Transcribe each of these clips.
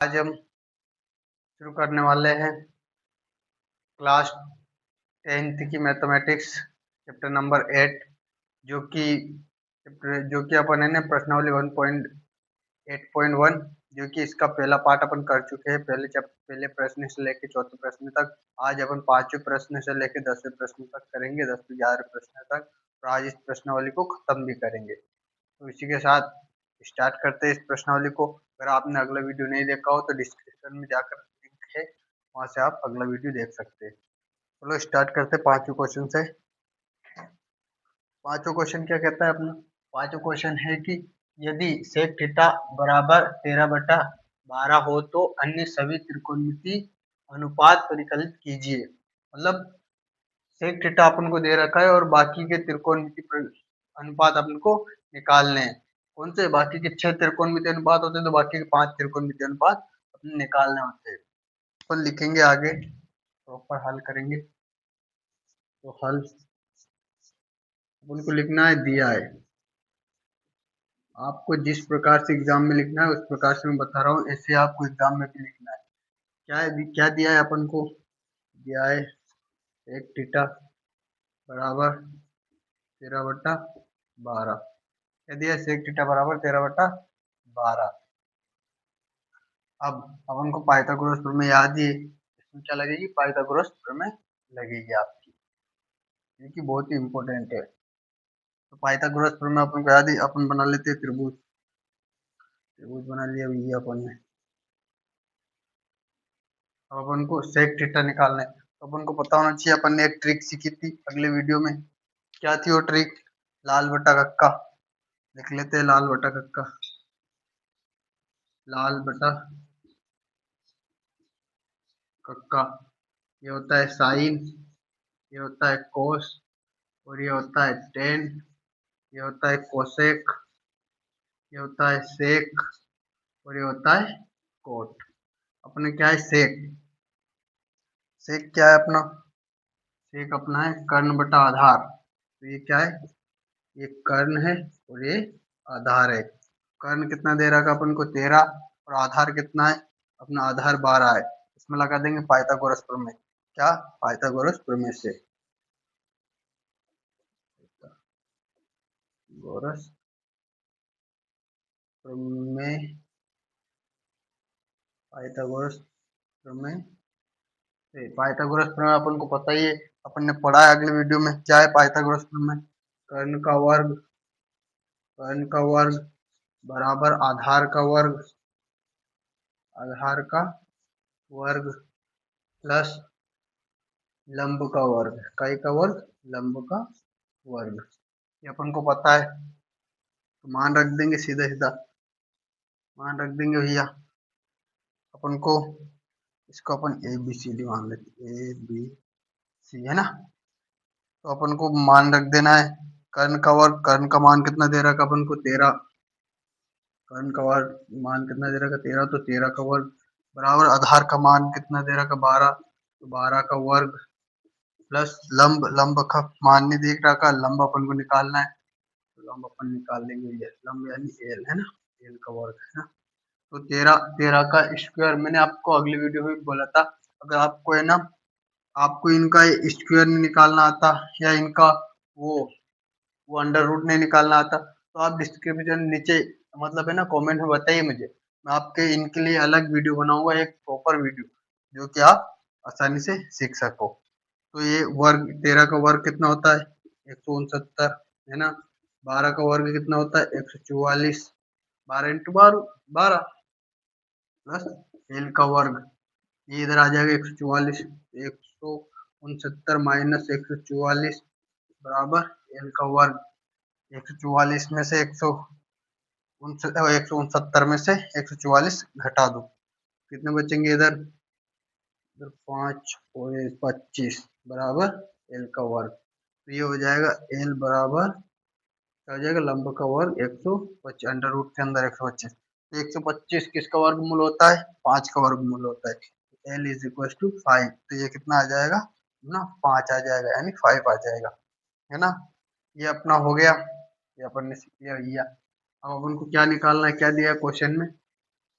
आज हम शुरू करने वाले हैं क्लास 10th की मैथमेटिक्स चैप्टर नंबर 8 जो कि अपन है ना प्रश्नावली 1.8.1 जो कि इसका पहला पार्ट अपन कर चुके हैं पहले प्रश्न से लेकर चौथे प्रश्न तक। आज अपन पांचवें प्रश्न से लेकर 10वें प्रश्न तक करेंगे, 10 से 11 प्रश्न तक, और आज इस प्रश्नावली को खत्म भी करेंगे। तो इसी के साथ स्टार्ट करते हैं इस प्रश्नावली को। अगर आपने अगला वीडियो नहीं देखा हो तो डिस्क्रिप्शन में जाकर लिंक है, वहां से आप अगला वीडियो देख सकते हैं। चलो स्टार्ट करते हैं पांचवें क्वेश्चन से। पांचवा क्वेश्चन क्या कहता है अपना? पांचवा क्वेश्चन है कि यदि सेक थीटा बराबर 13/12 हो तो अन्य सभी त्रिकोणमिति अनुपात परिकलित कीजिए। मतलब सेक थीटा अपन को दे रखा है और बाकी के त्रिकोणमिति अनुपात अपन को निकालने हैं। कौन से? बाकी के 6 त्रिकोणमिति अनुपात होते हैं तो बाकी के 5 त्रिकोणमिति अनुपात अपने निकालने होते हैं। अपन लिखेंगे आगे, प्रॉपर हल करेंगे। तो हल अपन को लिखना है, दिया है आपको जिस प्रकार से एग्जाम में लिखना है उस प्रकार से मैं बता रहा हूँ, ऐसे आपको एग्जाम में भी लिखना है। क्या दिया है अपन को? दिया है एक थीटा बराबर 13/12। क्या दिया है? सेक थीटा बराबर 13/12। अब अपन को पाइथागोरस प्रमेय याद ही है, इसमें क्या लगेगी? पाइथागोरस प्रमेय लगेगी आपकी, ये कि बहुत ही इंपॉर्टेंट है। तो पाइथागोरस प्रमेय अपन को याद ही, अपन बना लेते हैं त्रिभुज बना लिया ये अपन ने। अब अपन को सेक थीटा निकालना है तो अपन को पता होना चाहिए, अपन ने एक ट्रिक सीखी थी अगले वीडियो में। क्या थी वो ट्रिक? लाल बटा कक्का। लिख लेते हैं लाल बटा कक्का। लाल बटा कक्का ये होता है साइन, ये होता है कोस, और ये होता है टेन, ये होता है कोसेक, ये होता है सेक, और ये होता है कोट। अपने क्या है? सेक। सेक क्या है अपना? सेक अपना है कर्ण बटा आधार। तो ये क्या है? ये कर्ण है और ये आधार है। कर्ण कितना दे रखा अपन को? 13, और आधार कितना है? अपना आधार 12 है। इसमें लगा देंगे पाइथागोरस प्रमेय। क्या? पाइथागोरस प्रमेय से। गोरस प्रमेय, पाइथागोरस प्रमेय से। पाइथागोरस प्रमेय अपन को पता ही है, अपन ने पढ़ा है अगले वीडियो में। क्या है पाइथागोरस प्रमेय? कर्ण का वर्ग, कर्ण का वर्ग बराबर आधार का वर्ग, आधार का वर्ग प्लस लंब का वर्ग, काय का वर्ग? लंब का वर्ग। ये अपन को पता है तो मान रख देंगे, सीधा सीधा मान रख देंगे भैया। अपन को इसको अपन ए बी सी डी मान लेते, ए बी सी है ना। तो अपन को मान रख देना है कर्ण का वर्ग। कर्ण का मान कितना दे रहा है अपन को? 13। कर्ण का वर्ग मान कितना दे रहा है? 13। तो 13 का वर्ग बराबर आधार का मान कितना दे रहा है? 12। तो 12 का वर्ग प्लस लंब, लंब का मान नहीं देख रहा का, लंब अपन को निकालना है। तो लंब अपन निकाल लेंगे, ये लंब यानी एल है ना, एल का वर्ग है ना। तो 13 का स्क्वायर मैंने आपको अगले वीडियो में बोला था। अगर आपको है ना, आपको इनका स्क्वायर नहीं निकालना आता या इनका वो अंडर रूट नहीं निकालना आता तो आप डिस्क्रिप्शन नीचे मतलब है ना कमेंट में बताइए मुझे, मैं आपके इनके लिए अलग वीडियो बनाऊंगा, एक प्रॉपर वीडियो, जो कि आप आसानी से सीख सको। तो ये वर्ग 13 का वर्ग कितना होता है? 169 है ना। 12 का वर्ग कितना होता है? 144। 12 इंटू 12 प्लस एल का वर्ग, ये इधर आ जाएगा 144। 169 माइनस 144 बराबर एल का वर्ग। 144 में से 169 में से 144 घटा दो, कितने बचेंगे इधर? 5 और 25 बराबर एल का वर्ग। तो ये हो जाएगा एल बराबर क्या हो जाएगा? लंब का वर्ग 125, अंडर रूट के अंदर 125। तो 125 किसका वर्गमूल होता है? 5 का वर्गमूल होता है। L is equal to 5। तो ये कितना आ जाएगा ना? 5 आ जाएगा, यानी 5 आ जाएगा, है ना। ये अपना हो गया, ये अपन ने सीख लिया भैया। अब अपन को क्या निकालना है? क्या दिया क्वेश्चन में?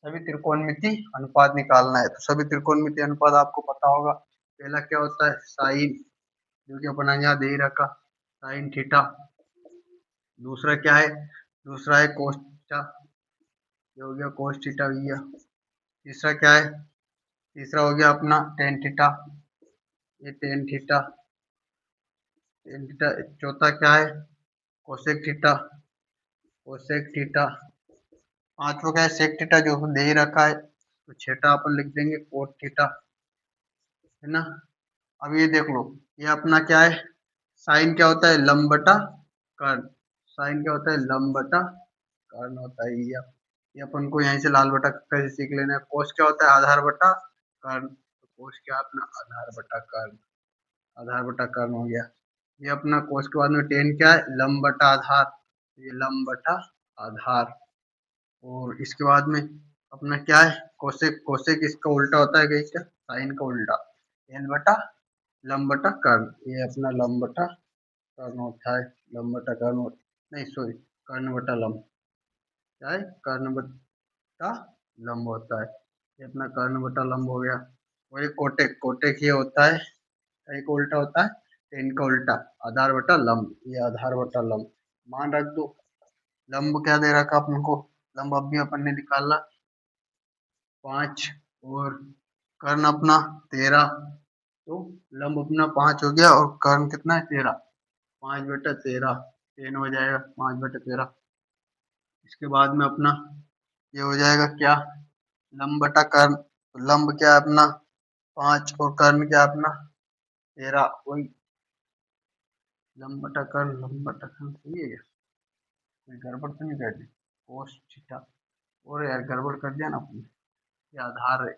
सभी त्रिकोणमिति अनुपात निकालना है। तो सभी त्रिकोणमिति अनुपात आपको पता होगा। पहला क्या होता है, साइन, जो कि अपना यहाँ दे ही रखा, साइन थीटा। दूसरा क्या है, दूसरा है कोस थीटा, ये हो गया कोस थीटा भैया। तीसरा क्या है, तीसरा हो गया अपना टेन थीटा, ये टेन थीटा, टेन थीटा। चौथा क्या है, कोसेक थीटा, कोसेक थीटा। पांचवा क्या है, सेक थीटा, जो दे ही रखा है, तो छठा अपन लिख देंगे कोट थीटा, है ना। अब ये देख लो, ये अपना क्या है, साइन क्या होता है, लंब बटा कर्ण। साइन क्या होता है, लंब बटा कर्ण होता है। ये अपन को यहीं से लाल बटा कैसे सीख लेना है। कोस क्या होता है, आधार बटा कर्ण। तो कोस क्या है अपना, आधार बटा कर्ण, आधार बटा कर्ण हो गया। ये अपना कोस के बाद में टेन क्या है, लंब बटा आधार, ये लंब बटा आधार। और इसके बाद में अपना क्या है, कोसेक, कोसेक इसका उल्टा होता है, क्या, साइन का उल्टा, टेन बटा लंब बटा कर्ण, ये अपना लंब बटा कर्ण होता है। लंब बटा कर्ण, नहीं सॉरी, कर्ण बटा लंब, क्या है, कर्ण बटा लंब होता है। ये अपना कर्ण बटा लंब हो गया। और ये कोटेक, कोटेक ये होता है, एक उल्टा होता है, टेन का उल्टा, आधार बटा लंब, ये आधार बटा लंब। मान रख दो, लंब क्या दे रखा अपन को, लंब अब भी अपन ने निकाला 5, और कर्ण अपना 13। तो लंब अपना 5 हो गया, और कर्ण कितना है, 13, 5/13, 10 हो जाएगा 5/13। इसके बाद में अपना ये हो जाएगा क्या, लंब बटा कर्ण। तो लंब क्या है अपना 5, और कर्ण क्या है अपना 13, वही लंब बटा कर्ण, लंब बटा कर्ण, सही है क्या, कोई गड़बड़ तो नहीं कर दी, कोस थीटा, और यार गड़बड़ कर दिया ना आपने। ये आधार है,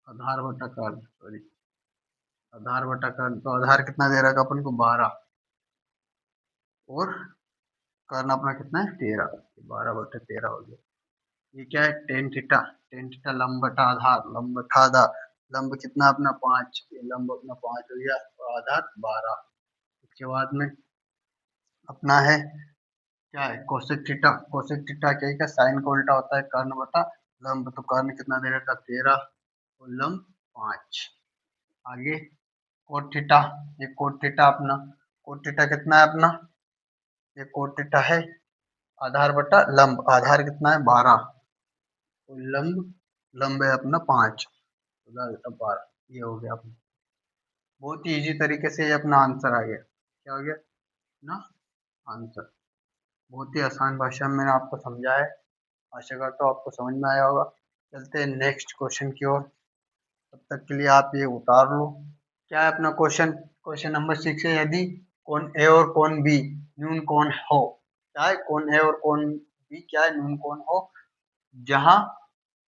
आधार बटा कर्ण, सॉरी, आधार बटा कर्ण। तो आधार कितना दे रखा अपन को, 12, और कर्ण अपना कितना है, 13, 12/13 हो गया। ये क्या है, टेन थीटा, टेन थीटा लंब बटा आधार, लंब बटा आधार, लंब कितना अपना 5, ये लंब अपना 5 हो गया, और आधार 12। इसके बाद में अपना है क्या है, कोसेक थीटा, कोसेक थीटा क्या है, साइन का उल्टा होता है, कर्ण बटा लंब। तो कर्ण कितना दे रखा, 13, और लंब 5। आगे कोट थीटा, ये कोट थीटा अपना, कोट थीटा कितना है अपना, ये कोट थीटा है आधार बटा लंब, आधार कितना है 12, तो लंब, लंब है अपना 5, 12, ये हो गया अपना। बहुत ही इजी तरीके से ये अपना आंसर आ गया, क्या हो गया ना, आंसर। बहुत ही आसान भाषा में मैंने आपको समझाया है, आशा करता हूँ आपको समझ में आया होगा। चलते हैं नेक्स्ट क्वेश्चन की ओर, तब तक के लिए आप ये उतार लो। क्या है अपना क्वेश्चन, क्वेश्चन नंबर 6 है, यदि कोण ए और कोण बी न्यून कोण हो, क्या है, कोण ए और कोण बी क्या है, न्यून कोण हो, जहां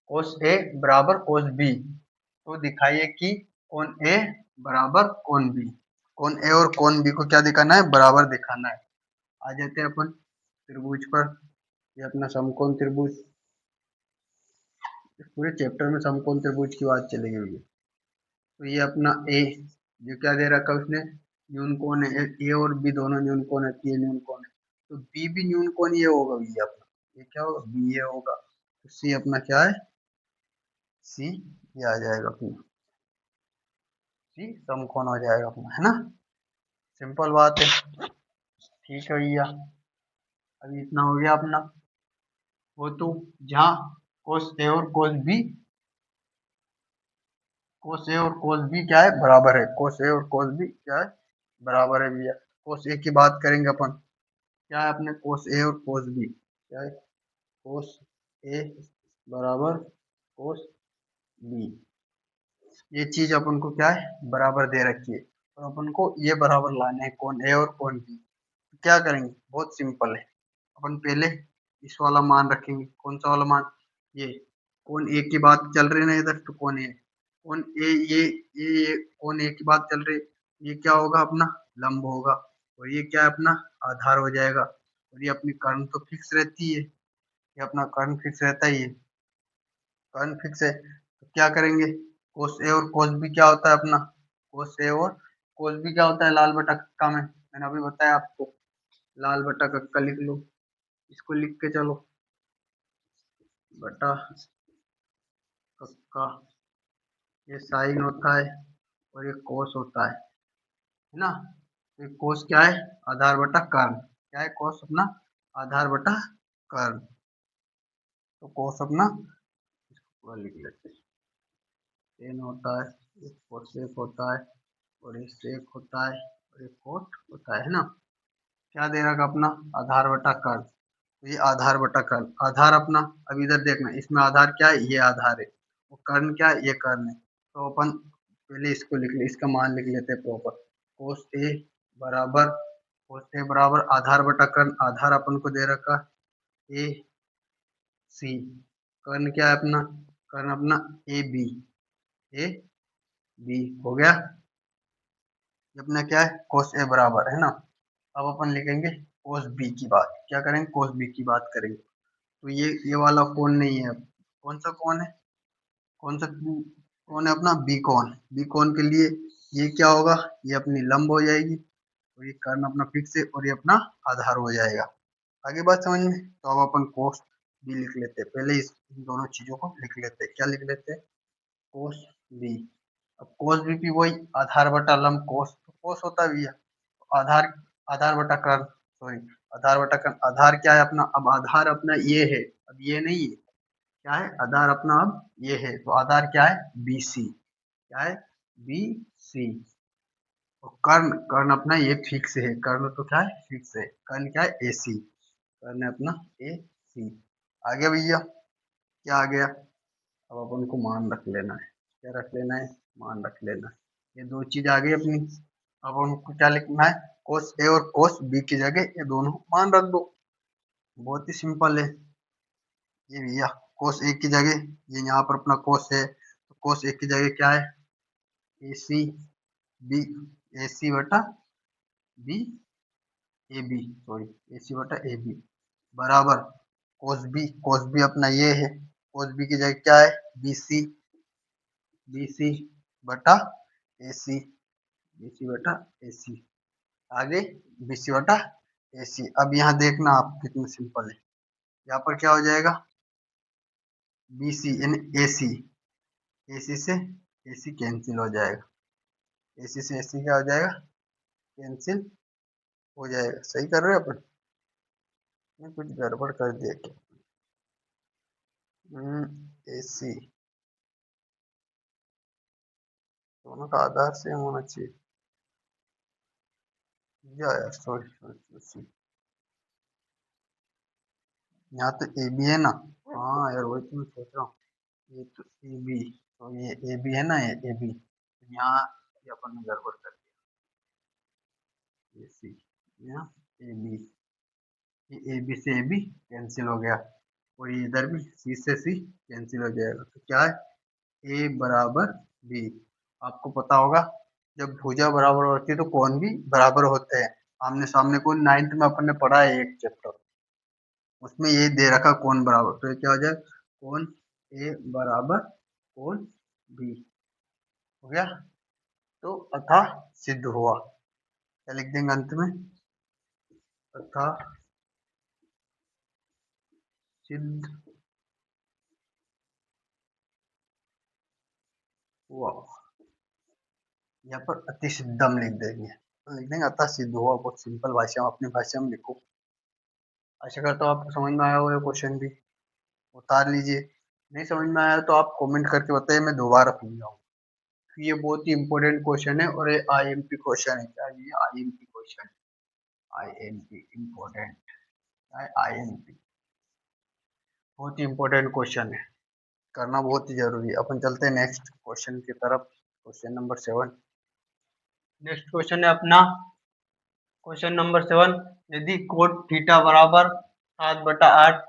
कोस ए बराबर कोस बी, तो दिखाइए कि कोण ए बराबर कोण बी। कोण ए और कोण बी को क्या दिखाना है, बराबर दिखाना है। आ जाते हैं अपन त्रिभुज पर, ये अपना समकोण त्रिभुज, इस पूरे चैप्टर में समकोण त्रिभुज की बात चलेगी भैया। तो ये अपना ए, जो क्या दे रखा है उसने, न्यून कोण है, ए और बी दोनों न्यून कोण है, ये न्यून कोण है, तो बी भी न्यून कोण ये होगा भैया अपना, ये क्या होगा, बी ये होगा। तो सी अपना क्या है, सी ये आ जाएगा अपना, सी समकोण हो जाएगा अपना, है ना, सिंपल बात है। ठीक है भैया, अभी इतना हो गया अपना। वो तो जहाँ कोस ए और कोस बी, कोस ए और कोस बी क्या है, बराबर है, कोस ए और कोस बी क्या है, बराबर है भैया। कोस ए की बात करेंगे अपन, क्या है अपने, कोस ए और कोस बी क्या है, कोस ए बराबर कोस बी, ये चीज अपन को क्या है, बराबर दे रखी है, और अपन को ये बराबर लाने हैं, कोण ए और कोण बी। तो क्या करेंगे, बहुत सिंपल है, अपन पहले इस वाला मान रखेंगे, कौन सा वाला मान, ये कोण ए की बात चल रही है ना इधर, तो कोण ए, कोण ए ये कोण ए की बात चल रही है, ये क्या होगा अपना, लंब होगा, और ये क्या है अपना, आधार हो जाएगा। और ये अपनी कर्ण तो फिक्स रहती है, ये अपना कर्ण फिक्स रहता ही है, कर्ण फिक्स है, तो क्या करेंगे, कोस ए और कोस बी क्या होता है अपना, कोस ए और कोस बी क्या होता है, लाल बटा कक्का में, मैंने अभी बताया आपको, लाल बटा कक्का लिख लो, इसको लिख के चलो, बटा का ये साइन होता है और ये कोस होता है ना। तो कोस क्या है, आधार बटा कर्ण। क्या है कोस अपना, आधार बटा कर्ण। तो कोस अपना इसको पूरा लिख लेते हैं, टेन होता है, एक कोसेक होता है और एक सेक होता है और एक कोट होता है ना। क्या दे रखा अपना, आधार बटा कर्ण। तो ये आधार बटा कर्ण, आधार अपना, अब इधर देखना इसमें आधार क्या है, ये आधार है, और कर्ण क्या है, ये कर्ण है। तो अपन पहले इसको लिख ले, इसका मान लिख लेते हैं प्रॉपर। कोस ए बराबर, कोस ए बराबर आधार बटा कर्ण, आधार अपन को दे रखा ए सी, कर्ण क्या है अपना, कर्ण अपना ए बी, ए बी हो गया। ये अपना क्या है, कोस ए बराबर है ना। अब अपन लिखेंगे कोस बी की बात, क्या करेंगे, कोस बी की बात करेंगे। तो ये वाला कोण नहीं है, कौन सा कोण है, कौन सा कोण है अपना, बी कोण। बी कोण के लिए ये क्या होगा, ये अपनी लंब हो जाएगी और ये कर्ण अपना फिक्स है और ये अपना आधार हो जाएगा। आगे बात समझ में। तो अब अपन कोस बी लिख लेते हैं, पहले इन दोनों चीजों को लिख लेते हैं। क्या लिख लेते हैं, कोस बी। अब कोस बी की वही आधार बटा लंब कोस, तो कोस होता भी है, आधार, आधार बटा कर्ण, सॉरी आधार बटा कर्ण। आधार क्या है अपना, अब आधार अपना ये है, अब ये नहीं है, क्या है आधार अपना, अब ये है, तो आधार क्या है, बी सी, क्या है, बी सी। और कर्ण, कर्ण अपना ये फिक्स है, कर्ण तो क्या है, फिक्स है, कर्ण क्या है, ए सी, कर्ण है अपना ए सी। आ गया भैया, क्या आ गया। अब अपन को मान रख लेना है, क्या रख लेना है, मान रख लेना है। ये दो चीज आ गई अपनी। अब उनको क्या लिखना है, कोस ए और कोस बी की जगह ये दोनों मान रख दो, बहुत ही सिंपल है। ये भैया कोस ए की जगह, ये यहाँ पर अपना कोस है, तो कोस ए की जगह क्या है, ए सी बी, ए सी बटा बी, ए बी, सॉरी ए सी बटा ए बी बराबर कोस बी, कोस बी अपना ये है, कोस बी की जगह क्या है, बी सी, बी सी बटा ए सी, बी सी बटा ए सी। आगे बी सी बटा ए सी। अब यहाँ देखना आप कितना सिंपल है, यहाँ पर क्या हो जाएगा, बी सी यानी ए सी, ए सी से ए सी कैंसिल हो जाएगा, ए सी से ए सी क्या हो जाएगा, कैंसिल हो जाएगा। सही कर रहे हो अपन, कुछ गड़बड़ कर दिया क्या, ए सी दोनों का आधार सेम होना चाहिए, यार सॉरी सॉरी, यहाँ तो ए बी है ना, हाँ यार वही तो मैं सोच रहा हूँ, ये तो ए बी, तो ये ए बी है ना, ये ए बी, यहाँ ये अपन ने गड़बड़ कर दिया, ए सी, यहाँ ए बी, ये ए बी से ए बी कैंसिल हो गया और ये इधर भी सी से सी कैंसिल हो जाएगा। तो क्या है, ए बराबर बी। आपको पता होगा जब भुजा बराबर होती है तो कोण भी बराबर होते हैं, आमने सामने कोण 9th में अपन ने पढ़ा है एक चैप्टर, उसमें ये दे रखा कोण बराबर, तो ये क्या हो जाए, कोण ए बराबर कोण बी हो गया। तो अतः सिद्ध हुआ, क्या लिख देंगे अंत में, अतः सिद्ध हुआ। यहाँ पर अति सिद्धम लिख देंगे, तो लिख देंगे अतः सिद्ध हुआ, बहुत सिंपल भाषा में, अपनी भाषा में लिखो। आशा करता हूँ आपको समझ में आया होगा क्वेश्चन भी, उतार लीजिए। नहीं समझ में आया तो आप कमेंट करके बताइए, मैं दोबारा समझाऊँ। ये बहुत ही इंपॉर्टेंट क्वेश्चन है और ये आईएमपी क्वेश्चन है, क्या ये IMP question, IMP important, IMP बहुत ही इंपॉर्टेंट क्वेश्चन है, करना बहुत ही जरूरी है। अपन चलते हैं नेक्स्ट क्वेश्चन की तरफ, क्वेश्चन नंबर 7। नेक्स्ट क्वेश्चन है अपना क्वेश्चन नंबर 7, यदि कोट थीटा बराबर 7/8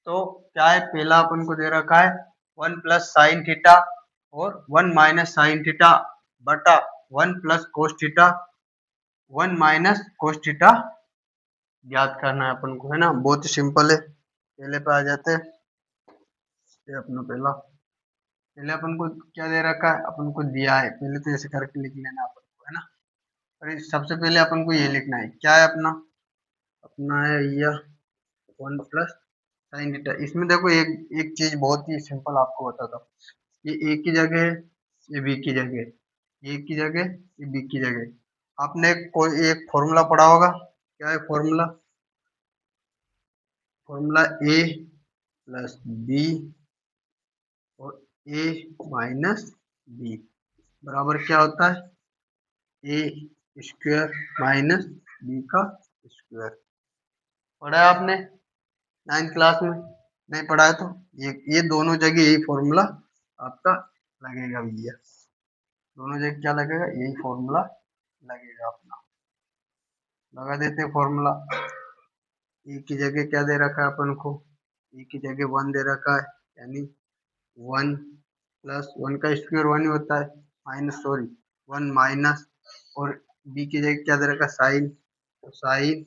तो क्या है, पहला अपन को दे रखा है 1 प्लस साइन थीटा और 1 माइनस साइन थीटा बटा 1 plus cos theta, 1 minus cos theta ज्ञात करना है अपन को, है ना। बहुत ही सिंपल है, पहले पे आ जाते हैं। ये अपना पहले अपन को क्या दे रखा है, अपन को दिया है, पहले तो ऐसे करके लिख लेना अपन को, है ना। और सबसे पहले अपन को ये लिखना है, क्या है अपना, अपना है यह 1 प्लस साइन थीटा। इसमें देखो एक एक चीज बहुत ही सिंपल आपको बताता हूँ। ये ए की जगह है, ये बी की जगह है, ए की जगह, ये बी की जगह। आपने कोई एक फॉर्मूला पढ़ा होगा, क्या है formula? Formula A plus B और ए माइनस बी बराबर क्या होता है? ए स्क्वायर माइनस बी का स्क्वायर। पढ़ा है आपने 9th क्लास में? नहीं पढ़ा है तो ये दोनों जगह यही फॉर्मूला आपका लगेगा भैया। दोनों जगह क्या लगेगा? यही फॉर्मूला लगेगा अपना। लगा देते हैं फॉर्मूला। ए की जगह क्या दे रखा है अपन को? ए की जगह 1 दे रखा है, यानी 1 प्लस 1 का स्क्वायर 1 ही होता है, माइनस सॉरी 1 माइनस, और बी की जगह क्या दे रखा है? साइन, तो sine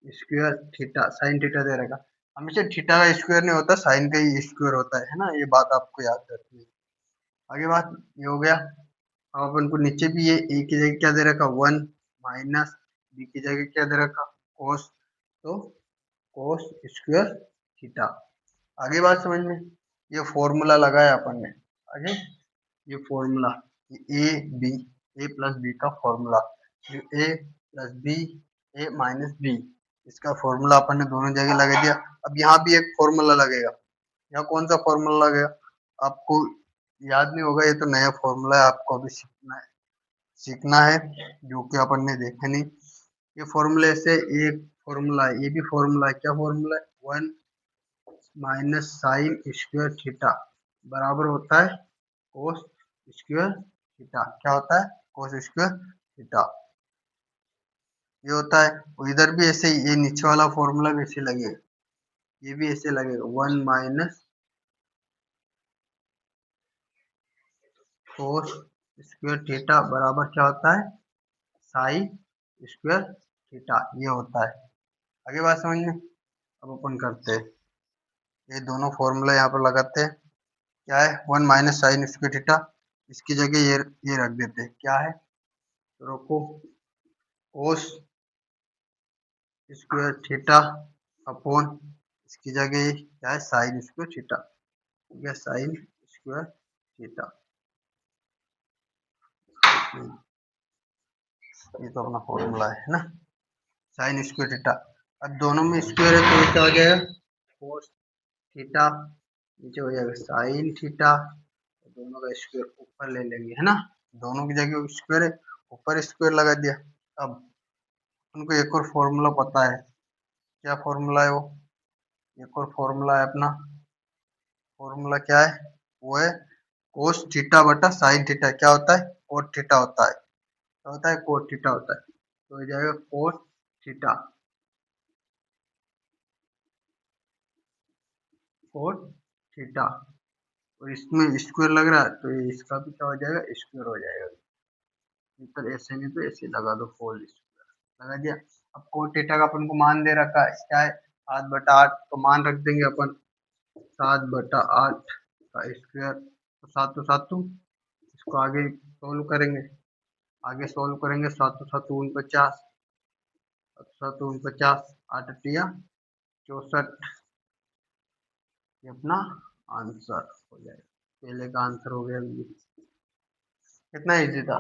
square theta, sine theta दे रखा। हमेशा थीटा का स्क्वायर नहीं होता, साइन का ही स्क्वायर होता है ना, ये बात आपको याद रखनी है। आगे बात ये हो गया। अब अपन को नीचे भी ये ए की जगह क्या दे रखा? 1 माइनस, बी की जगह क्या दे रखा? कोस, तो कोस स्क्वायर थीटा। आगे बात समझ में? ये फॉर्मूला लगाया अपन ने। आगे ये formula A B, A plus B का formula, A plus B, A minus B, इसका फॉर्मूला अपन ने दोनों जगह लगा दिया। अब यहाँ भी एक फॉर्मूला लगेगा। यहाँ कौन सा फॉर्मूला लगेगा? आपको याद नहीं होगा, ये तो नया फॉर्मूला है, आपको अभी सीखना है, जो कि अपन ने देखा नहीं। ये फॉर्मूले से एक फॉर्मूला है, ये भी फॉर्मूला है। क्या फॉर्मूला है? 1 माइनस साइन स्क्वायर थीटा बराबर होता है कोस स्क्वायर थीटा। क्या होता है? Cos square theta. ये होता है। और इधर भी ऐसे ही, ये नीचे वाला फॉर्मूला भी ऐसे लगेगा, ये भी ऐसे लगेगा 1 माइनस कोस स्क्वायर थीटा बराबर क्या होता है? Sign square theta. ये होता है। आगे बात समझ में? अब अपन करते हैं, ये दोनों फॉर्मूला यहाँ पर लगाते हैं। क्या है? 1 माइनस साइन स्क्वायर थीटा, इसकी जगह ये रख देते हैं। क्या है? तो रोको, कोस स्क्वायर थीटा अपॉन, इसकी जगह क्या है? Sign square theta. ठीक है, साइन स्क्वायर थीटा। ये तो अपना फॉर्मूला है ना, साइन स्क्वायर थीटा। अब दोनों में स्क्वायर है तो ये क्या हो जाएगा? कोस थीटा, नीचे हो जाएगा साइन थीटा, दोनों का स्क्वायर ऊपर ले लेंगे, है ना। दोनों की जगह स्क्वायर है, ऊपर स्क्वायर लगा दिया। अब उनको एक और फॉर्मूला पता है। क्या फॉर्मूला है वो? एक और फॉर्मूला है अपना। फॉर्मूला क्या है? वो है कोस थीटा बटा साइन थीटा। क्या होता है? कोट थीटा होता है। क्या होता है? कोट थीटा होता है। तो हो जाएगा कोट थीटा, कोट थीटा। और इसमें स्क्वायर लग रहा है तो ये इसका भी क्या हो जाएगा? स्क्वायर हो जाएगा। पर ऐसे नहीं तो ऐसे लगा दो, होल स्क्वायर लगा दिया। अब कोट थीटा का अपन को मान दे रखा है, क्या है? 7/8, तो मान रख देंगे अपन 7/8 का स्क्वायर, तो 7 इसको आगे सोल्व करेंगे। आगे सोल्व करेंगे, 7 7 49, 7 7 49, 8 8 64, ये अपना आंसर हो जाएगा। पहले का आंसर हो गया। कितना इजी था,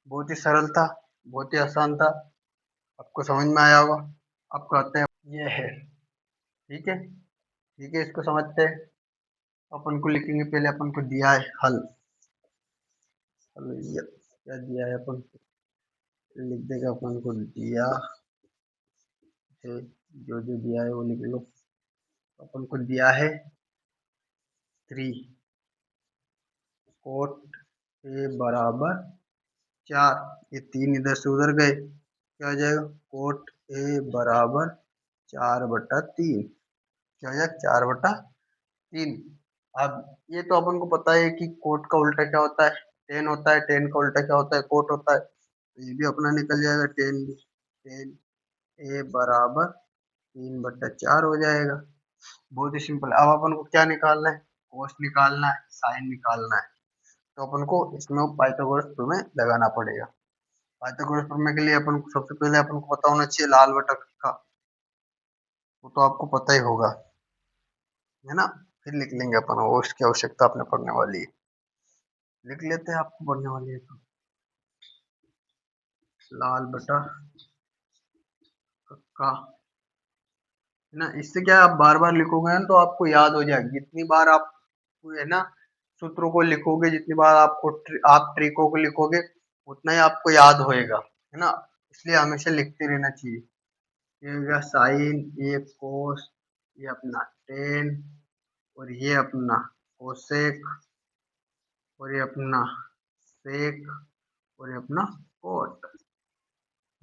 बहुत ही सरल था, बहुत ही आसान था। आपको समझ में आया होगा। अब कहते हैं ये है, ठीक है, ठीक है, इसको समझते हैं। अपन को लिखेंगे, पहले अपन को दिया है हल। हल ये क्या दिया है अपन को, लिख देगा अपन को दिया है, जो जो दिया है वो लिख लो। अपन को दिया है 3 कोट ए बराबर 4, ये 3 इधर से उधर गए, क्या हो जाएगा? कोट ए बराबर 4/3। क्या हो जाएगा? 4/3। अब ये तो अपन को पता है कि कोट का उल्टा क्या होता है? टेन होता है। टेन का उल्टा क्या होता है? कोट होता है। तो ये भी अपना निकल जाएगा, टेन भी। टेन ए बराबर 3/4 हो जाएगा। बहुत ही सिंपल है। अब अपन को क्या निकालना है? कोस निकालना है, साइन निकालना है। तो अपन को इसमें पाइथागोरस प्रमेय लगाना पड़ेगा। पाइथागोरस प्रमेय के लिए अपन को सबसे पहले अपन को पता होना चाहिए लाल बटा का, वो तो आपको पता ही होगा। है ना, फिर लिख लेंगे अपन, वो इसकी आवश्यकता अपने पढ़ने वाली है, लिख लेते हैं, आपको पढ़ने वाली है तो। लाल बटा कक्का, है ना, इससे क्या है, आप बार बार लिखोगे ना तो आपको याद हो जाएगी, जितनी बार आप, है ना, सूत्रों को लिखोगे, जितनी बार आपको आप ट्रिकों को लिखोगे, उतना ही आपको याद होएगा, है ना, इसलिए हमेशा लिखते रहना चाहिए। ये हो गया साइन, ये कोस, ये अपना टेन, और ये अपना कोसेक, और ये अपना सेक, और ये अपना कोट।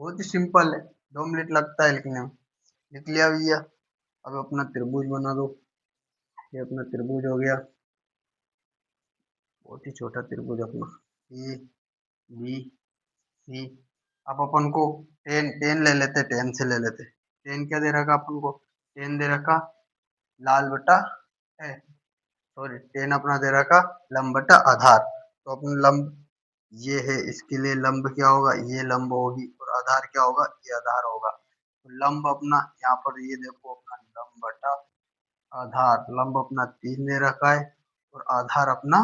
बहुत ही सिंपल है, 2 मिनट लगता है लिखने में, लिख लिया भैया। अब अपना त्रिभुज बना दो, ये अपना त्रिभुज हो गया, बहुत ही छोटा त्रिभुज अपना, ए बी सी। अब अपन को टेन टेन ले लेते, टेन से ले लेते, टेन क्या दे रखा अपन को, टेन दे रखा लाल बटा है, सॉरी टेन अपना दे रखा लंब बटा आधार, तो अपन लंब ये है, इसके लिए लंब क्या होगा, ये लंब होगी, और आधार क्या होगा, ये आधार होगा। तो लंब अपना यहाँ पर ये देखो अपना लंब बटा आधार, लंब अपना 3 दे रखा है, और आधार अपना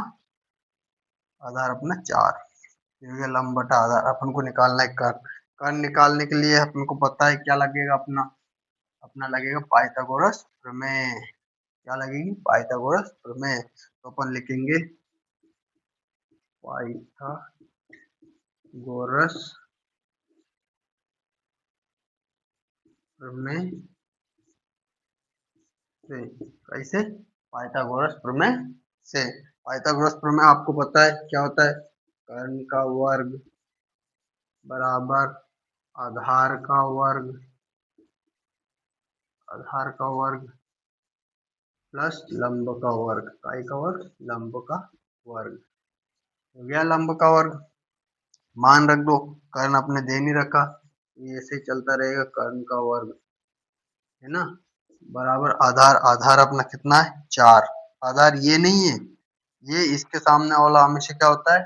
4, ये लंब बटा आधार अपन को निकालना है कर्ण। कर्ण निकालने के लिए अपन को पता है क्या लगेगा, अपना अपना लगेगा पाइथागोरस प्रमेय, क्या लगेगी, पाइथागोरस प्रमेय। तो अपन लिखेंगे पाइथागोरस प्रमेय से, कैसे, पाइथागोरस प्रमेय से। पाइथागोरस प्रमेय आपको पता है क्या होता है, कर्ण का वर्ग बराबर आधार का वर्ग, आधार का वर्ग प्लस लंब का वर्ग, काय का वर्ग, लंब का वर्ग, हो गया लंब का वर्ग। मान रख दो, कर्ण अपने दे नहीं रखा, ये ऐसे ही चलता रहेगा, कर्ण का वर्ग, है ना, बराबर आधार, आधार अपना कितना है, 4, आधार ये नहीं है, ये इसके सामने वाला हमेशा क्या होता है,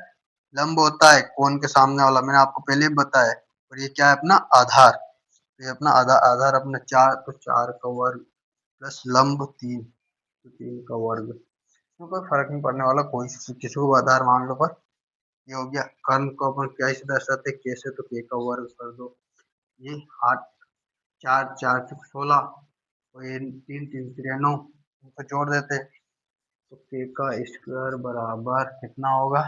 लंब होता है, कोण के सामने वाला, मैंने आपको पहले भी बताया। और ये क्या है अपना आधार, तो ये अपना आधार, आधार अपना 4, तो 4 का वर्ग प्लस लंब 3, तो 3 का वर्ग, इसमें कोई फर्क नहीं पड़ने वाला, कोई किसी को आधार मान लो, पर ये हो गया। कर्ण को अपन कैसे दर्शाते, कैसे, तो के का वर्ग कर दो, ये 8, 4 4 16, और ये 3 3 3 9, इनको जोड़ देते, तो के का स्क्वायर बराबर कितना होगा,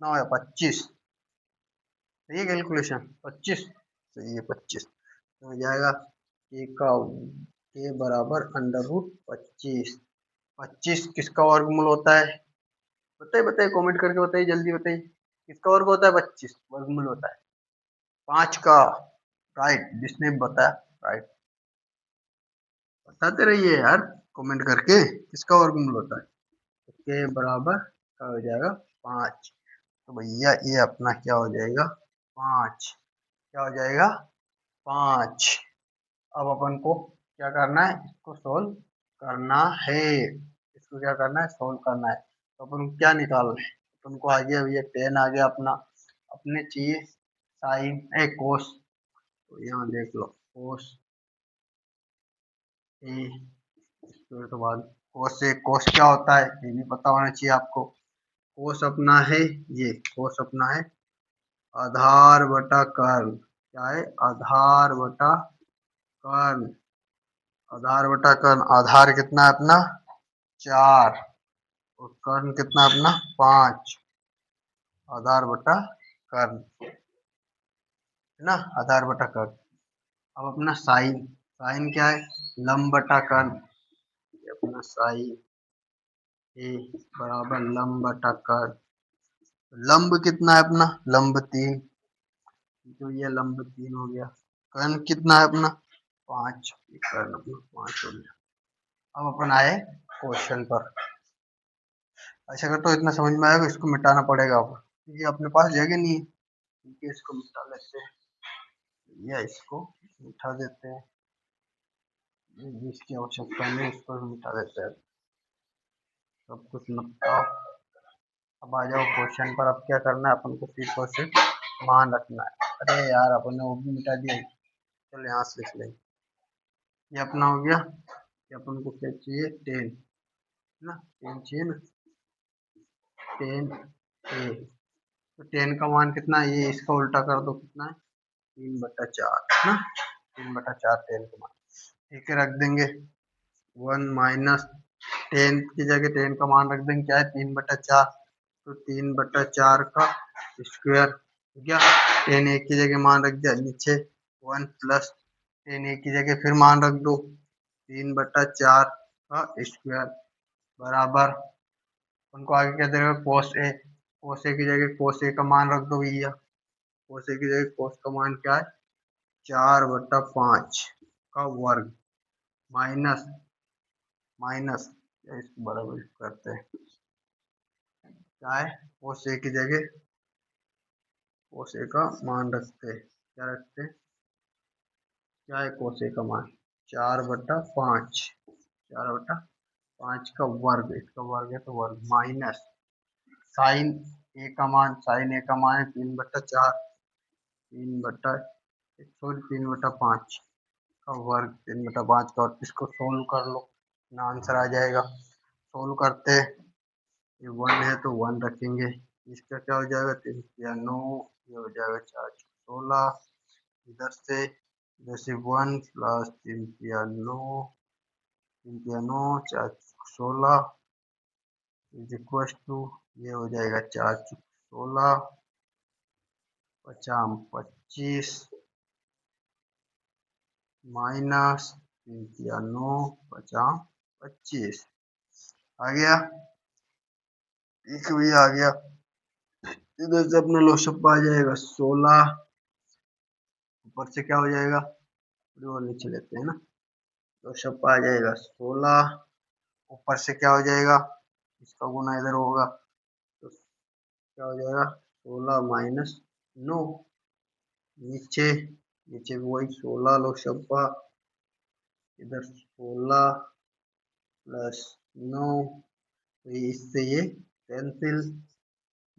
कितना होगा, 25, सही है कैलकुलेशन, 25, तो ये 25 तो हो जाएगा, के का के बराबर अंडर रूट 25, 25 किसका वर्गमूल होता है, बताइए बताइए, कमेंट करके बताइए, जल्दी बताइए, किसका वर्ग होता है, 25 वर्गमूल होता है, 5 का, राइट, जिसने बताया राइट, बताते रहिए यार, कमेंट करके, किसका वर्गमूल होता है, तो के बराबर क्या हो जाएगा, 5, तो भैया ये अपना क्या हो जाएगा, 5, क्या हो जाएगा, 5। अब अपन को क्या करना है, इसको सोल्व करना है, इसको क्या करना है, सोल्व करना है, तो अपन को क्या निकालना है, अपन को आ गया भैया, टेन आ गया अपना, अपने चाहिए साइन ए कोस, तो यहाँ देख लो कोस ए, फिर तो बाद कोस से, कोस क्या होता है ये भी पता होना चाहिए आपको, कोस अपना है, ये कोस अपना है आधार बटा कर्ण, क्या है, आधार बटा कर्ण, आधार बटा कर्ण, आधार कितना है अपना 4, और कर्ण कितना है अपना 5, आधार बटा कर्ण, है ना, आधार बटा कर्ण। अब अपना साइन, साइन क्या है, लंब बटा कर्ण, ये अपना साइन ए बराबर लंब बटा कर्ण, लंब कितना है अपना, लंब 3, तो ये लंब 3 हो गया, कर्ण कितना है अपना 5, कर्ण अपना 5 हो गया। अब अपन आए क्वेश्चन पर, ऐसा अगर तो इतना समझ में आएगा, इसको मिटाना पड़ेगा अब, क्योंकि अपने पास जगह नहीं है, क्योंकि इसको मिटा लेते हैं, या इसको मिटा देते हैं, इसकी आवश्यकता नहीं, इसको भी मिटा देते हैं, सब कुछ मिटाओ। अब आ जाओ क्वेश्चन पर, अब क्या करना है अपन को, फिर क्वेश्चन मान रखना है, अरे यार अपन ने वो भी मिटा दिया, चलो यहाँ से लिख लेंगे, ये अपना हो गया अपन को क्या चाहिए, 10 ना, 10 चाहिए ना, 10 ए। तो 10 का मान कितना है, ये इसका उल्टा कर दो, कितना है 3/4 ना, 3/4 10 का मान। ठीक है, रख देंगे 1 माइनस 10 की जगह 10 का मान रख देंगे, क्या है 3/4, तो 3/4 का स्क्वायर हो गया। 10 एक की जगह मान रख दिया, नीचे 1 प्लस 10 एक की जगह फिर मान रख दो, 3/4 का स्क्वायर बराबर, उनको आगे क्या देगा, कोस ए। कोस ए की जगह कोस ए का मान रख दो भैया, कोस ए की जगह कोस का मान क्या है 4/5 का वर्ग माइनस माइनस, इसको बराबर करते हैं, क्या है कोस ए की जगह कोस ए का मान रखते हैं, क्या रखते हैं, क्या है कोस ए का मान 4/5, 4/5 का वर्ग, इसका वर्ग है तो वर्ग माइनस साइन ए का मान, साइन ए का मान है 3/4, 3/5 का वर्ग, 3/5 का, और इसको सोल्व कर लो ना, आंसर आ जाएगा। सोल्व करते, ये 1 है तो 1 रखेंगे, इसका क्या हो जाएगा 3 या 9, ये हो जाएगा 4 16, इधर से 1 प्लस 3 या 9, 3 या 9 4 16 इज इक्वल टू, ये हो जाएगा 4 16 50 25 माइनस 3 या 9 50 25 आ गया, एक भी आ गया। इधर से अपना लोशप आ जाएगा 16, ऊपर से क्या हो जाएगा, और नीचे लेते हैं ना, लोशप आ जाएगा 16, ऊपर से क्या हो जाएगा, इसका गुना इधर होगा तो क्या हो जाएगा 16 माइनस 9, नीचे नीचे वही 16 लोशप, इधर 16 प्लस 9, तो इससे ये कैंसिल,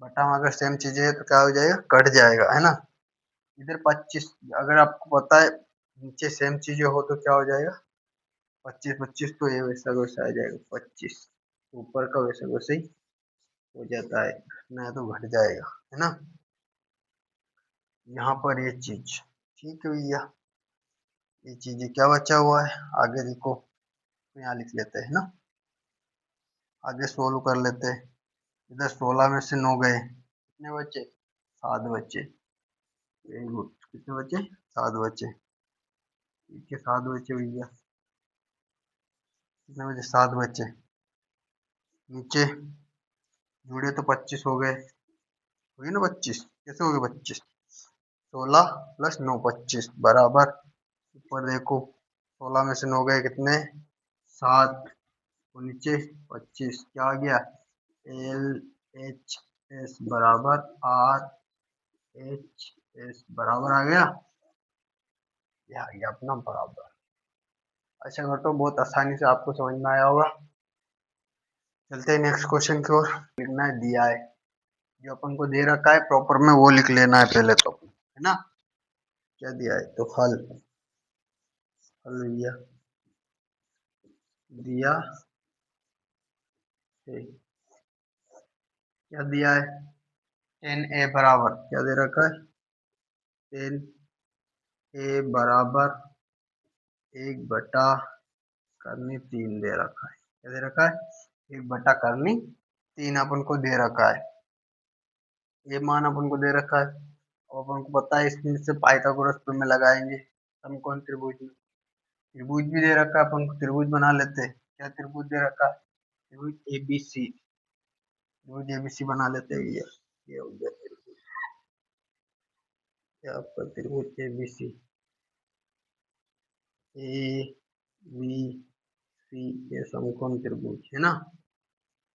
बटा में अगर सेम चीजें है तो क्या हो जाएगा, कट जाएगा, है ना। इधर 25, अगर आपको पता है नीचे सेम चीजें हो तो क्या हो जाएगा 25 25, तो ये वैसा वैसा आ जाएगा 25, ऊपर का वैसा वैसे ही हो जाता है, ना तो घट जाएगा, है ना। यहाँ पर ये चीज ठीक है भैया, ये चीजें क्या बचा हुआ है, आगे देखो तो यहाँ लिख लेते हैं ना, आगे सोल्व कर लेते हैं। इधर 16 में से 9 गए, कितने बचे 7 बचे, वेरी गुड, कितने बचे 7 बचे, ठीक है 7 बचे भैया, कितने बचे 7 बचे, नीचे जुड़े तो 25 हो गए, हो गए ना 25, कैसे हो गए 25, 16 प्लस 9 25 बराबर, ऊपर देखो 16 में से 9 गए कितने 7, और नीचे 25, क्या आ गया एल एच एस बराबर आर एच एस बराबर आ गया, ये आ गया अपना बराबर। अच्छा कर, तो बहुत आसानी से आपको समझ में आया होगा। चलते हैं नेक्स्ट क्वेश्चन की ओर, लिखना है दिया है, जो अपन को दे रखा है प्रॉपर में वो लिख लेना है पहले तो, है ना। क्या दिया है तो हल, हल भैया दिया है, क्या दिया है 10 ए बराबर, क्या दे रखा है 10 ए बराबर 1/3 दे रखा है, क्या दे रखा है 1/3 अपन को दे रखा है, ये मान अपन को दे रखा है, और अपन को पता है इसमें से पाइथागोरस प्रमेय लगाएंगे समकोण त्रिभुज में, त्रिभुज भी दे रखा है, अपन को त्रिभुज बना लेते हैं, क्या त्रिभुज दे रखा है त्रिभुज एबीसी, त्रिभुज एबीसी बना लेते हैं, ये हो गया त्रिभुज, ये आपका त्रिभुज एबीसी, ए बी सी, ये समकोण त्रिभुज है ना,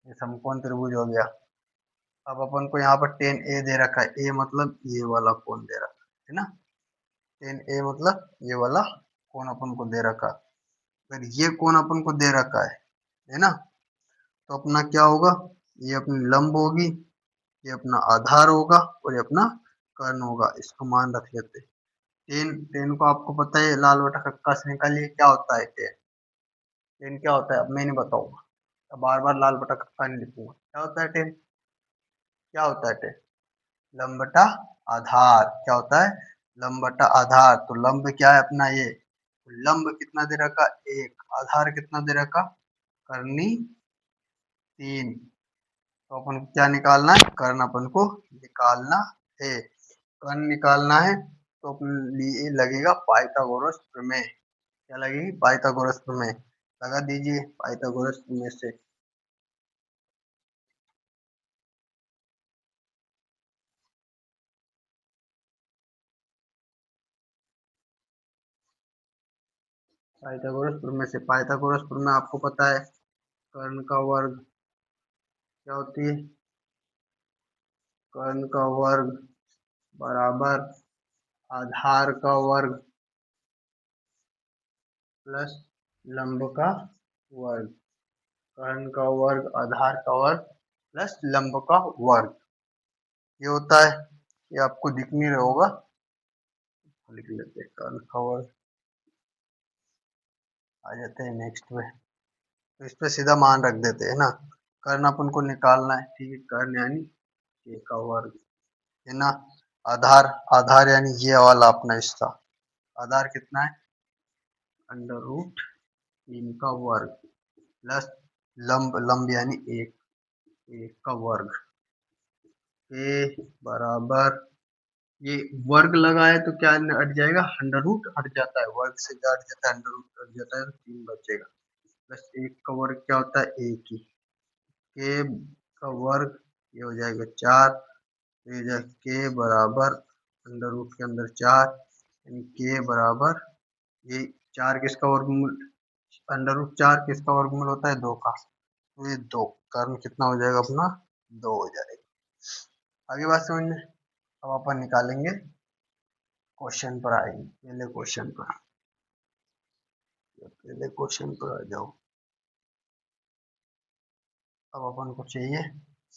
ये समकोण त्रिभुज हो गया। अब अपन को यहाँ पर 10 ए दे रखा है, ए मतलब ये वाला कोण दे रखा है ना, 10 ए मतलब ये वाला कोण अपन को दे रखा, अगर ये कोण अपन को दे रखा है ना, तो अपना क्या होगा, ये अपनी लंब होगी, ये अपना आधार होगा, और ये अपना कर्ण होगा, इसको मान रख लेते हैं। 10 10 को आपको पता है लाल बटा कक्का से निकालिए क्या होता है 10, टेन क्या होता है अब मैं नहीं बताऊंगा, अब बार बार लाल बटा कक्का नहीं लिखूंगा। क्या होता है टेन? क्या होता है टेन? लंब बटा आधार। क्या होता है? लंब बटा आधार। तो लंब क्या है अपना ये, लंब कितना दे रखा? एक। आधार कितना दे रखा? करनी तीन। तो अपन को क्या निकालना है? कर्ण अपन को निकालना है। कर्ण निकालना है तो अपन लिए लगेगा पाइथागोरस प्रमेय। क्या लगेगी? पाइथागोरस प्रमेय। लगा दीजिए पाइथागोरस प्रमेय से। पाइथागोरस प्रमेय से, पाइथागोरस प्रमेय आपको पता है, कर्ण का वर्ग क्या होती है? कर्ण का वर्ग बराबर आधार का वर्ग प्लस लंब का वर्ग। कर्ण का वर्ग आधार का वर्ग प्लस लंब का वर्ग, ये होता है। ये आपको दिख नहीं रहा होगा, लिख लेते हैं कर्ण का वर्ग। आ जाते हैं नेक्स्ट में, तो इस पे सीधा मान रख देते हैं ना। कर्ण अपन को निकालना है, ठीक है। कर्ण यानी ये का वर्ग है ना। आधार, आधार यानी ये वाला अपना हिस्सा। आधार कितना है? अंडर रूट तीन का वर्ग प्लस लंब, लंब यानी एक, एक का वर्ग के बराबर, ये वर्ग लगा है तो क्या हट जाएगा? अंडर रूट हट जाता है, वर्ग से क्या हट जाता है? अंडर रूट हट जाता है, तो तीन बचेगा। प्लस एक का वर्ग क्या होता है? एक ही। के का वर्ग ये हो जाएगा चार, तो ये जाएगा के बराबर अंडर रूट के अंदर चार, यानी के बराबर ये चार किसका वर्गमूल? अंडर रूट चार किसका वर्गमूल होता है? दो का। तो ये दो, कर्ण कितना हो जाएगा अपना? दो हो जाएगा। आगे बात समझ में। अब अपन निकालेंगे, क्वेश्चन पर आएंगे, पहले क्वेश्चन पर। पहले क्वेश्चन पर आ जाओ। अब अपन को चाहिए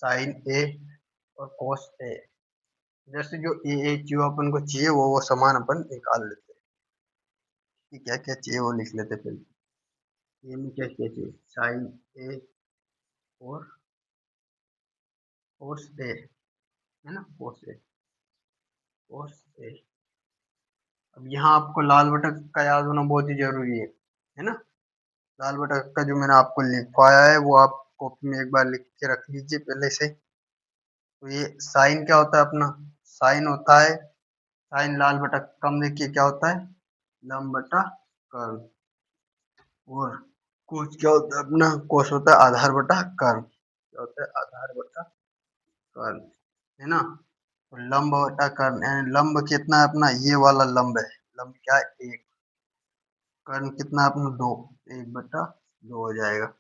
साइन ए और कोस ए। जैसे जो ए जो अपन को चाहिए वो समान अपन निकाल लेते हैं कि क्या क्या चाहिए वो लिख लेते हैं पहले। ए में क्या क्या चाहिए? साइन ए और कोस ए, है ना, कोस ए, कोस ए। अब यहाँ आपको लाल बटन का याद होना बहुत ही जरूरी है ना। लाल बटन का जो मैंने आपको लिखवाया है वो आप कॉपी में एक बार लिख के रख लीजिए पहले से। तो ये साइन क्या होता है अपना? साइन होता है, साइन लाल बटा कम देखिए क्या होता है? लंब बटा कर्व। और कोस क्या होता है अपना? कोस होता है आधार बटा कर्व। क्या होता है? आधार बटा कर्व, है ना। तो लंब बटा कर्व, यानी लंब कितना है अपना? ये वाला लंब है। लंब क्या है? एक। कर्व कितना है अपना? दो। एक बटा दो हो जाएगा।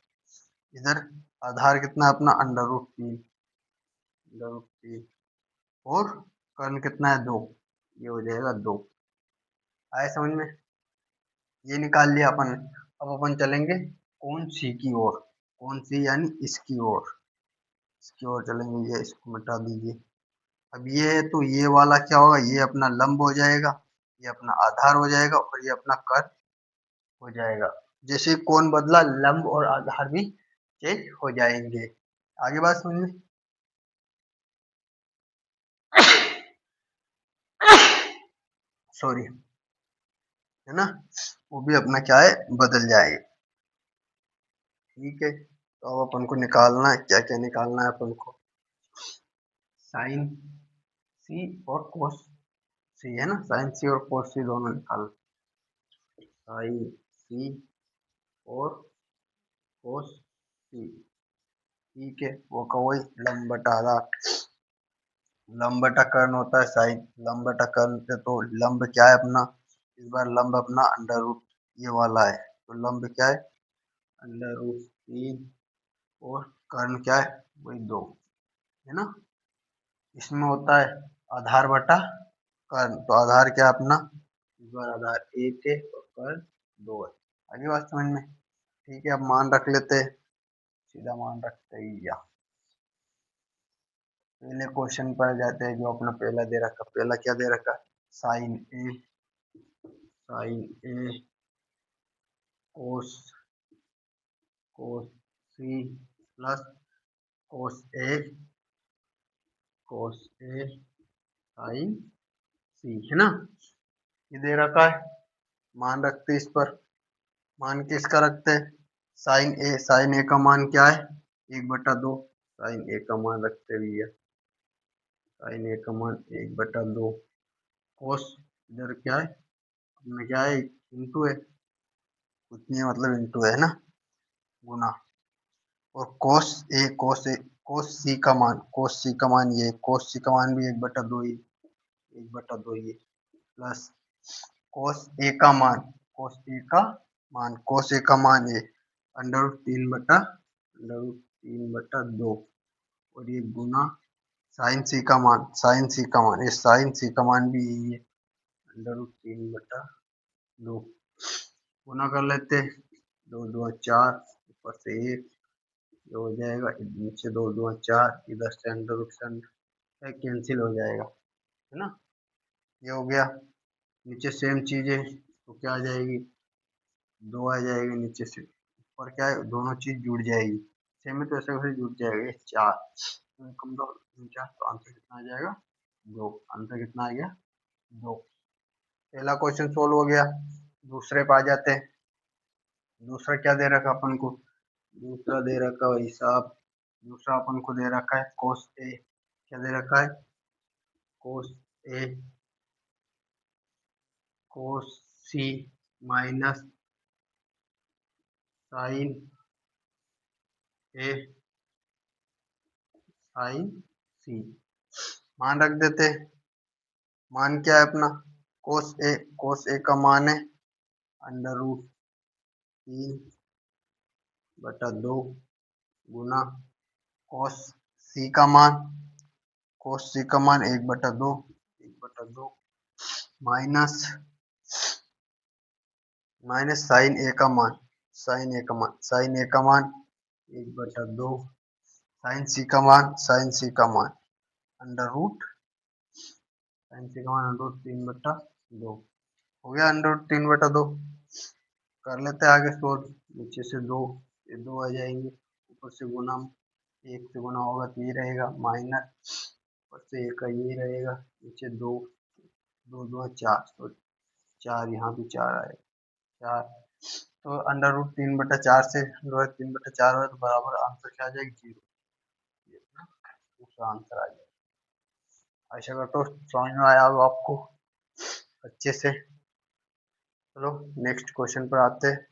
इधर आधार कितना है अपना? अंडर रूट तीन, अंडर रूट तीन। और कर्ण कितना है? दो, ये हो जाएगा दो। आए समझ में? ये निकाल लिया अपन। अब अपन चलेंगे कौन सी की ओर? कौन सी यानी इसकी ओर, इसकी ओर चलेंगे। ये इसको मिटा दीजिए। अब ये है तो ये वाला क्या होगा? ये अपना लंब हो जाएगा, ये अपना आधार हो जाएगा और ये अपना कर्ण हो जाएगा। जैसे कौन बदला, लंब और आधार भी चेंज हो जाएंगे। आगे बात समझ में। सॉरी, है ना, वो भी अपना क्या है? बदल जाएगा। ठीक है, तो अब अपन को निकालना है, क्या क्या निकालना है अपन को? साइन सी और कोस सी, है ना। साइन सी और कोस सी दोनों निकाल। साइन सी और कोस सी, ठीक है। वो का वही लंब बटा आधार। लंब बटा कर्ण होता है साइन, लंब बटा कर्ण से तो लंब क्या है अपना? इस बार लंब अपना अंडर रूट ये वाला है, तो लंब क्या है? अंडर रूट तीन। और कर्ण क्या है? वही दो, है ना। इसमें होता है आधार बटा कर्ण, तो आधार क्या है अपना? इस बार आधार एक है और कर्ण दो है। आगे बात समझ में। ठीक है, अब मान रख लेते हैं, सीधा मान रखते ही या पहले क्वेश्चन पर जाते हैं। जो अपना पहला दे रखा, पहला क्या दे रखा? साइन ए, साइन ए कोस कोस सी प्लस कोस ए साइन सी, है ना। ये दे रखा है, मान रखते इस पर, मान किसका रखते हैं, साइन ए का मान क्या है, 1/2, साइन ए का मान रखते भैया, साइन ए का मान 1/2, कोस इधर क्या है, में क्या है, इंटू है, कुछ नहीं है मतलब इंटू है ना, गुना, और कोस सी का मान, ये कोस सी का मान भी 1/2 ही, 1/2 ही, प्लस कोस ए का मान, कोस ए का मान ये √3/2, और ये गुना साइन सी का मान, ये साइन सी का मान भी यही है, √3/2, गुना कर लेते, 2 2 4, ऊपर से 1, ये हो जाएगा, नीचे 2 2 4, इधर से अंडर कैंसिल हो जाएगा, है ना। ये हो गया, नीचे सेम चीज है तो क्या आ जाएगी, 2 आ जाएगी, नीचे से ऊपर क्या है, दोनों चीज जुड़ जाएगी, सेम है तो ऐसे वैसे जुड़ जाएगा, 4 कम दो 4, तो आंसर कितना आ जाएगा, 2, आंसर कितना आ गया, 2। पहला क्वेश्चन सोल्व हो गया, दूसरे पे आ जाते हैं। दूसरा क्या दे रखा अपन को, दूसरा दे रखा भाई साहब, दूसरा अपन को दे रखा है कोस ए, क्या दे रखा है, कोस ए कोस सी माइनस साइन ए साइन सी, मान रख देते, मान क्या है अपना, कोस ए का मान है √3/2 गुना कोस सी का मान, 1/2 माइनस साइन ए का मान, 1/2 साइन सी का मान अंडर रूट √3/2 हो गया, √3/2 कर लेते हैं आगे सोल्व, नीचे से 2, ये 2 आ जाएंगे, ऊपर से गुना, 1 से गुना होगा तो ये रहेगा, माइनस ऊपर से 1 का ये रहेगा, नीचे 2 2 2 4, तो 4 यहाँ भी 4 आएगा, 4, तो √3/4 से 3/4 है तो बराबर आंसर क्या आ जाएगा, 0, ये अपना दूसरा आंसर आ जाएगा। आशा करता हूँ समझ में आया हो आपको अच्छे से। चलो नेक्स्ट क्वेश्चन पर आते हैं।